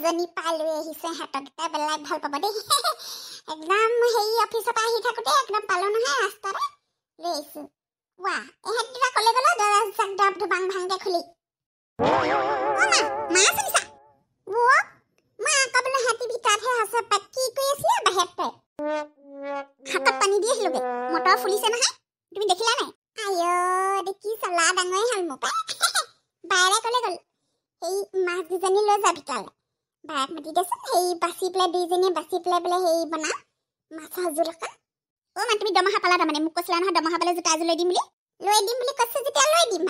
দুজনী পালৈ আহিছে হাতকেইটা বেলাই ভাল পাব দেই একদম হেৰি অফিচৰ পৰা আহি থাকোঁতে একদম পালো নহয় ৰাস্তাতে লৈ আহিছোঁ ৱা এহেঁত দুটা ক'লে গ'লো দৰজাক দৰব ধুবাং ভাংকে খুলি মা শুনিছা মা আকৌ বোলে হাতী ভিতৰতহে আছে কি কৰি আছিলে বাহিৰতে হাতত পানী দি আহিলোগে মটৰ ফুলিছে নহয় তুমি দেখিলা নাই আইঅ দেখি চলা ডাঙৰে হ'ল মোৰ বাইৰে ক'লে গ'ল সেই মাছ দুজনী লৈ যাবি তালৈ বাইক মাতি দেচোন সেই বাচি পেলাই দুইজনীয়ে বাচি পেলাই বোলে সেই বনা মাছৰ জোল অকণ মা তুমি দমহা পালা তাৰমানে মোক কৈছিলা নহয় দমহা পালে জোতা এযোৰ লৈ দিম বুলি কৈছে যেতিয়া লৈ দিম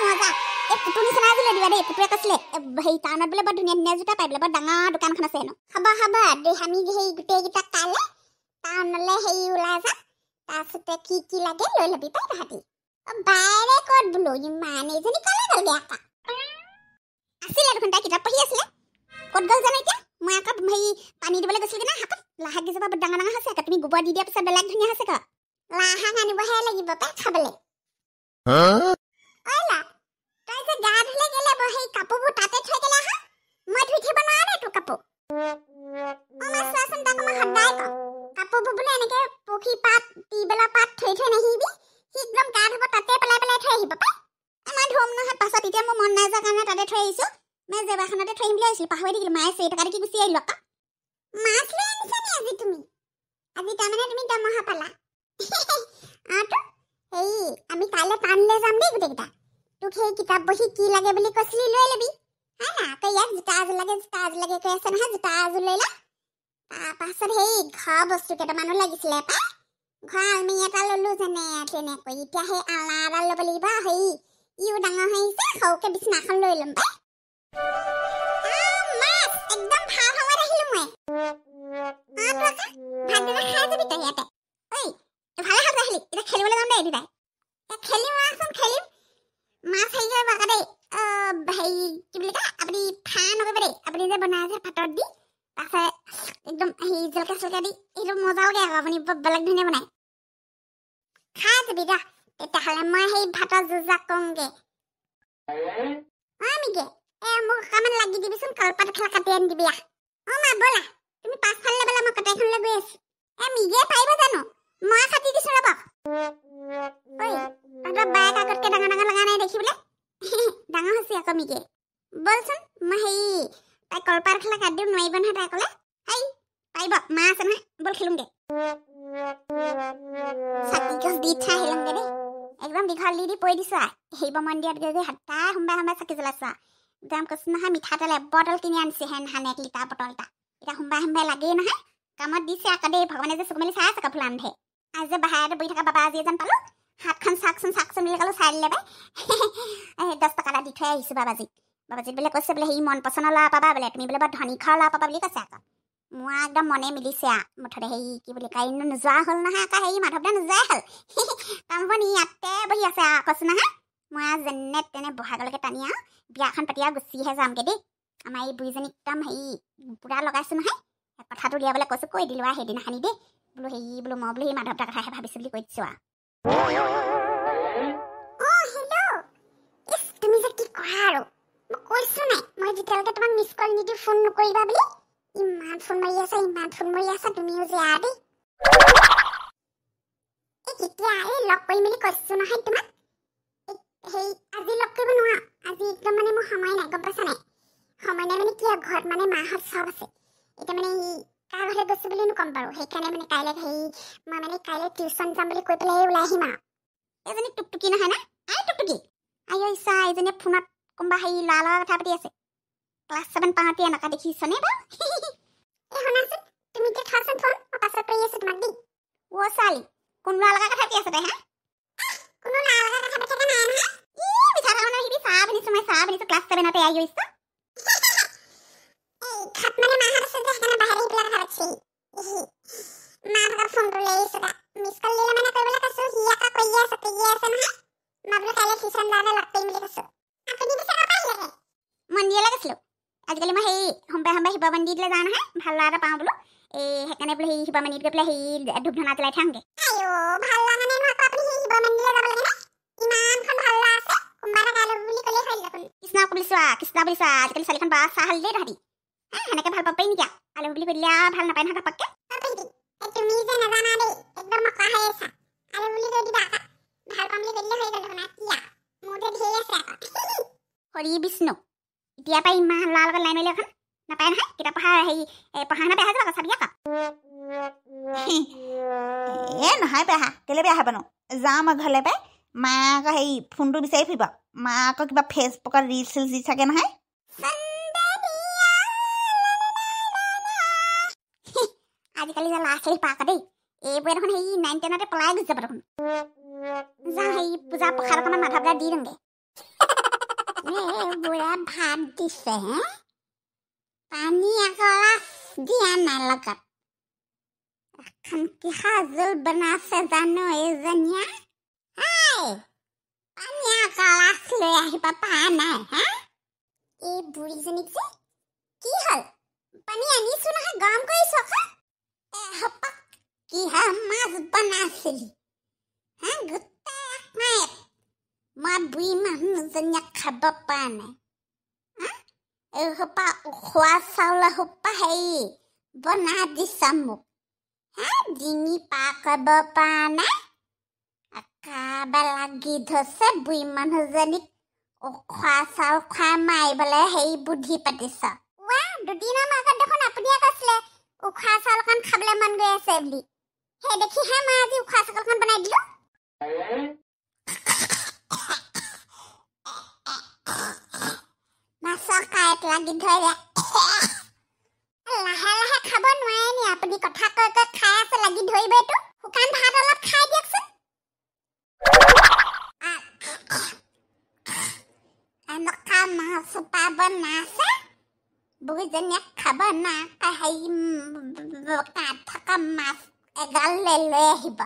মজা এই পুতুৰ নিচিনা এযোৰ লৈ দিবা দেই পুতুৱে কৈছিলে সেই টাউনত বোলে বৰ ধুনীয়া ধুনীয়া জোতা পাই বোলে বৰ ডাঙৰ দোকানখন আছে হেনো হ'ব আমি সেই গোটেইকেইটা কাইলৈ টাউনলৈ হেৰি ওলাই যাম তাৰপিছতে কি লাগে লৈ ল'বি পাই তাহাঁতি বাইৰে ক'ত বোলো ইমান এইজনী ক'লে গ'ল বেয়াকা আছিলে দেখোন তাই কিতাপ পঢ়ি আছিলে ক'ত গ'ল জানো এতিয়া মই আকৌ হেৰি পানী দিবলৈ গৈছিলোঁ না হাতত লাহা কেইজোপা বৰ ডাঙৰ ডাঙৰ হৈছে আকৌ তুমি গোবৰ দি দিয়াৰ পিছত বেলেগ ধুনীয়া হৈছে ক লাহা আনিবহে লাগিব পাই খাবলৈ তই যে গা ধুলে গেলে সেই কাপোৰবোৰ তাতে থৈ গেলে হা মই ধুই থব নোৱাৰো দে তোৰ কাপোৰ চোৱাচোন তাক মই সদায় কওঁ কাপোৰবোৰ বোলে এনেকে পখি পাত টিবেলৰ পাত থৈ নাহিবি সি একদম গা ধুব তাতে পেলাই থৈ আহিব পাই মই ধুম নহয় পাছত এতিয়া মোৰ মন নাই যোৱাৰ কাৰণে তাতে থৈ আহিছোঁ মই জেবাখনতে থৈ আহিম বুলি আহিছিলোঁ পাহৰি থাকিলোঁ মায়ে 4 টকা দি গুচি আহিলোঁ আকৌ মাছ লৈ আনিছা নি আজি তুমি তাৰমানে তুমি দমহা পালা সেই আমি কাইলৈ টাউনলৈ যাম দেই গোটেইকেইটা তোক সেই কিতাপ বহি কি লাগে বুলি কৈছিলি লৈ ল'বি হা না আকৌ ইয়াক জোতা এযোৰ লাগে কৈ আছে নহয় জোতা এযোৰ লৈ লা তাৰপাছত সেই ঘৰ বস্তু কেইটামানো লাগিছিলে পাই ঘৰ আলমাৰি এটা ল'লোঁ যেনে তেনেকৈ এতিয়া সেই আলনা এডাল ল'ব লাগিব সেই ইও ডাঙৰ হৈ আহিছে সৰুকৈ বিচনাখন লৈ ল'ম পাই মাছ একদম ভাল সময়ত আহিলোঁ মই ভাত খাই যাবি তই ইয়াতে ঐ ভালে খাব আহিলি এতিয়া খেলিবলৈ যাম দেই দুটাই খেলিম মাছ হেৰি কৰিব আকৌ দেই হেৰি কি বুলি কয় আপুনি ফ্ৰাই নকৰিব দেই আপুনি যে বনাই আছে পাতত দি তাৰপিছত একদম হেৰি জলকীয়া চলকীয়া দি সেইটো মজা লাগে আকৌ আপুনি বেলেগ ধৰণে বনাই খাই যাবি দা তেতিয়াহ'লে মই সেই ভাতৰ যুঁজাক কওঁগে মিগে মোক অকণমান লাগি দিবিচোন কলপাত খেলা কাটি আনি দিবি মা ব'লা তুমি পাছফালে ব'লা মই কটাইখনলৈ গৈ আছোঁ মিগে পাৰিব জানো মই কাটি দিছোঁ ৰ'ব ঐ তহঁতৰ বাইক আগতকৈ ডাঙৰ লগা নাই দেখিবলৈ ডাঙৰ হৈছে আকৌ মিগে বলচোন মই হেৰি তাই কলপাত খেলা কাটি দিওঁ নোৱাৰিব নহয় তাই ক'লে হেই পাৰিব মা আছে নহয় ব'ল খেলোঁগৈ চাকি গছ দি থৈ আহিলোঁগৈ দেই একদম দীঘল দি পৰি দিছোঁ শিৱ মন্দিৰত গৈ সদায় সোমবাৰে চাকি জ্বলাইছোঁ একদম কৈছোঁ নহয় মিঠাতেল এবটল কিনি আনিছে হেন 1 লিটাৰ বটল এটা এতিয়া সোমবাৰে লাগেই নহয় কামত দিছে আকৌ দেই ভগৱানে যে চকু মেলি চাই আছে কাপোৰ ৰান্ধে আজি যে বাহিৰতে বহি থকা বাবা আজি এজন পালোঁ হাতখন চাকচোন বুলি ক'লোঁ চাই দিলে বাই 10 টকা এটা দি থৈ আহিছোঁ বাবাজীক বোলে কৈছে বোলে সেই মন পচন্দৰ ল'ৰা পাবা বোলে তুমি বোলে বৰ ধনী ঘৰৰ ল'ৰা পাবা বুলি কৈছে আকৌ মোৰ একদম মনে মিলিছে মুঠতে হেৰি কি বুলি কয় নোযোৱা হ'ল নহয় আকৌ হেৰি মাধৱদা নোযোৱাই হ'ল কামবোৰ নি ইয়াতে বহি আছে কৈছোঁ নহয় মই যেনে তেনে বহাগলৈকে টানি বিয়াখন পাতি গুচিহে যামগৈ দেই আমাৰ এই বুঢ়ীজনী একদম হেৰি পূৰা লগাইছোঁ নহয় কথাটো উলিয়াবলৈ কৈছোঁ কৈ দিলোঁ সেইদিনাখনি দেই বোলো হেৰি বোলো মই বোলো সেই মাধৱদাৰ কথাহে ভাবিছোঁ বুলি কৈ দিছোঁ তুমি যে কি কৰা আৰু মই কৈছোঁ নাই মই যেতিয়ালৈকে তোমাক মিছ কল নিদিওঁ ফোন নকৰিবা বুলি ইমান ফোন মাৰি আছা তুমিও যে দেই কেতিয়া লগ কৰি মেলি কৈছোঁ নহয় তোমাক সেই আজি লগ কৰিব নোৱাৰা আজি একদম মানে মোৰ সময় নাই গম পাইছা নাই সময় নাই মানে কি ঘৰত মানে মাহঁত চব আছে এতিয়া মানে কাৰ ঘৰলৈ গৈছোঁ বুলি নক'ম বাৰু সেইকাৰণে মানে কাইলৈ মই মানে কাইলৈ টিউশ্যন যাম বুলি কৈ পেলাই ওলাই আহিম এজনী টুকটুকি নহয় না টুকটুকি ইচ্ছা এজনীয়ে ফোনত কোনোবা হেৰি ল'ৰা লগত কথা পাতি আছে ক্লাছ 7 পাওঁতে এনেকুৱা দেখিছনে বাৰু শুনাচোন তুমি এতিয়া থোৱাচোন ফোন মই পাছত কৰি আছোঁ তোমাক দেই ছোৱালী কোন ল'ৰা লগত কথা পাতি আছে তাই কোনো ল'ৰা লগত কথা পাতি থকা নাই নহয় মিঠা খাব নাহিবি চাহ বনিছোঁ ক্লাছ 7তে ইচ্ছা ঘাট মানে মাহঁত আছে যে সেইকাৰণে বাহিৰে সেইবিলাক কথা পাতিছে মাহঁতৰ ফোনটো লৈ আহিছোঁ মিছ কল দিলে মানে কৰিবলৈ কৈছোঁ সি আকৌ কৈয়ে আছে নহয় মই বোলো কাইলৈ টিউশ্যন যাওঁতে লগ কৰিম বুলি কৈছোঁ আপুনি পিছে ক'ৰ পৰা আহিলে মন্দিৰলৈ গৈছিলোঁ আজিকালি মই সেই সোমবাৰে শিৱ মন্দিৰলৈ যাওঁ নহয় ভাল ল'ৰা এটা পাওঁ বোলো সেইকাৰণে বোলো সেই শিৱ মন্দিৰত গৈ পেলাই সেই ধূপ ধূনা জ্বলাই থাকোঁগৈ ভাল লগা নাই নহয় আপুনি সেই শিৱ মন্দিৰলৈ যাব লাগে নে ইমানখন ভাল ল'ৰা আছে সোমবাৰে কাইলৈ বুলি ক'লে কৃষ্ণ বুলিছোৱা আজিকালি ছোৱালীখন বা চাহ হাল দেই তাহাঁতি সেনেকে ভাল পাব পাৰি নেকি আলু বুলি কৈ দিলে ভাল নাপায় নহয় ঘপককে তুমি যে নাজানা দেই একদম মকা হৈ আছা আলু বুলি কৈ দিবা ভাল পাম বুলি কৈ দিলে হৈ গ'ল দেখোন কিয়া মোৰ যে ধেৰ আছে হৰি বিষ্ণু এতিয়া পাই ইমান লাল লগত লাইন মাৰিলে এখন নাপায় নহয় কিতাপ পঢ়া হেৰি পঢ়া শুনা বেয়া হৈ যাব চাবি আকৌ নহয় বেয়া কেলে বেয়া হ'ব নো যাম ঘৰলৈ পাই মাক হেৰি ফোনটো বিচাৰি ফুৰিব মা আকৌ কিবা ফেচবুকত ৰিল চিল দি থাকে নহয় আজিকালি যে ল'ৰা ছোৱালী পাক দেই এইবোৰে দেখোন সেই 9, 10তে পলাই গুচি যাব দেখোন যা সেই পূজা প্ৰসাদ অকণমান মাথা পেলাই দি দিওঁগে বুঢ়া ভাত দিছে পানী এগিলাচ দিয়া নাই লগত এখন কিহৰ জোল বনাইছে জানো এইজনীয়া পানী এগিলাচ লৈ আহিব পৰা নাই এই বুঢ়ীজনীক যে কি হ'ল পানী আনিছো নহয় গৰম কৰিছো আকৌ কিহৰ মাছ বনাইছিলি গোটেই মই বুঢ়ী মানুহজনীক খাব পৰা নাই এইসোপা উখোৱা চাউল সোপা হেৰি বনাই দিছা মোক ডিঙি পাৰ কৰিব পৰা নাই একেবাৰে লাগি ধৰিছে বুঢ়ী মানুহজনীক উখোৱা চাউল খুৱাই মাৰিবলৈ হেৰি বুদ্ধি পাতিছ দুদিনৰ মাজত দেখোন আপুনিয়ে কৈছিলে উখোৱা চাউলখন খাবলৈ মন গৈ আছে বুলি সেই দেখিহে মই আজি উখোৱা চাউলখন বনাই দিলো মাছৰ কাঁইট লাগি ধৰে লাহে লাহে খাব নোৱাৰে নি আপুনি কথা কৈ কৈ খাই আছে লাগি ধৰিব এইটো শুকান ভাত অলপ খাই দিয়কচোন এনেকুৱা মাছ সোপা বনাইছে বুঢ়ীজনীয়ে খাব নাপায় হেৰি কাঁইট থকা মাছ এগাল লৈ আহিব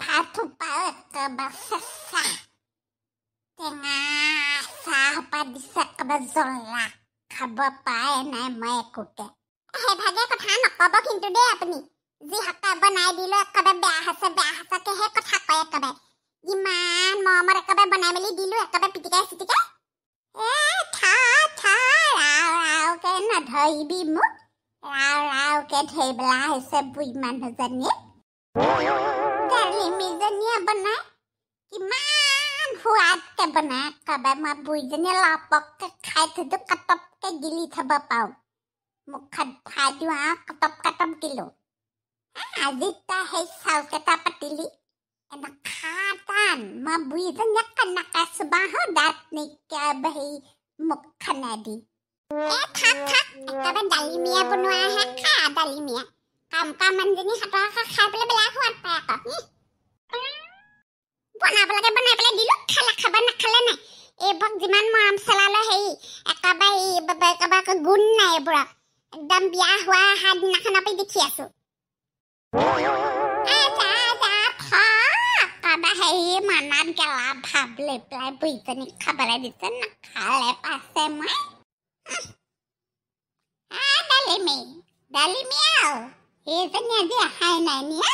ভাত সোপা একেবাৰে চেঁচা টেঙা চাহ সোপা দিছে একেবাৰে জ্বলা খাব পাৰে নাই মই একোকে সেইভাগে কথা নক'ব কিন্তু দেই আপুনি যিহঁতে বনাই দিলো একেবাৰে বেয়া হৈছে কেহে কথা কয় একেবাৰে ইমান মৰমত একেবাৰে বনাই মেলি দিলো একেবাৰে পিটিকাই চিটিকাই ৰাওকে নধৰিবি মোক ৰাওকে ধৰিবলা হৈছে বুঢ়ী মানুহজনীয়ে ডালিমিজনীয়ে বনাই কিমান সোৱাদকে বনাই একেবাৰে মই বুঢ়ীজনীয়ে লপককে খাই থৈতো কাটপকে গিলি থব পাওঁ মুখত ভৰাই দিওঁ কাটপ দিলো আজি তই সেই চাউলকেইটা পাতিলি এনেকা টান মই বুঢ়ীজনীয়ে কেনেকে চুবাহ দাঁত নাইকিয়া হেৰি মুখখনে দি থাক একেবাৰে ডালিমিয়া বনোৱাহে খা ডালিমিয়া কাম মানুহজনী হাতৰ খাই পেলাই বেলেগ সোৱাদ পায় আকৌ বনাব লাগে বনাই পেলাই দিলো খালে খাব নাখালে নাই এইবোৰক যিমান মৰম চলালে হেৰি একেবাৰে গুণ নাই এইবোৰক একদম বিয়া হোৱা দিনাখনৰ পৰা দেখি আছো হেৰি মনত গেলা ভাৱ লৈ পেলাই বুঢ়ীজনীক খাবলৈ দিছে নাখালে পাছে মই ডালিমি আৰু এইজনী আজি অহাই নাই নিয়া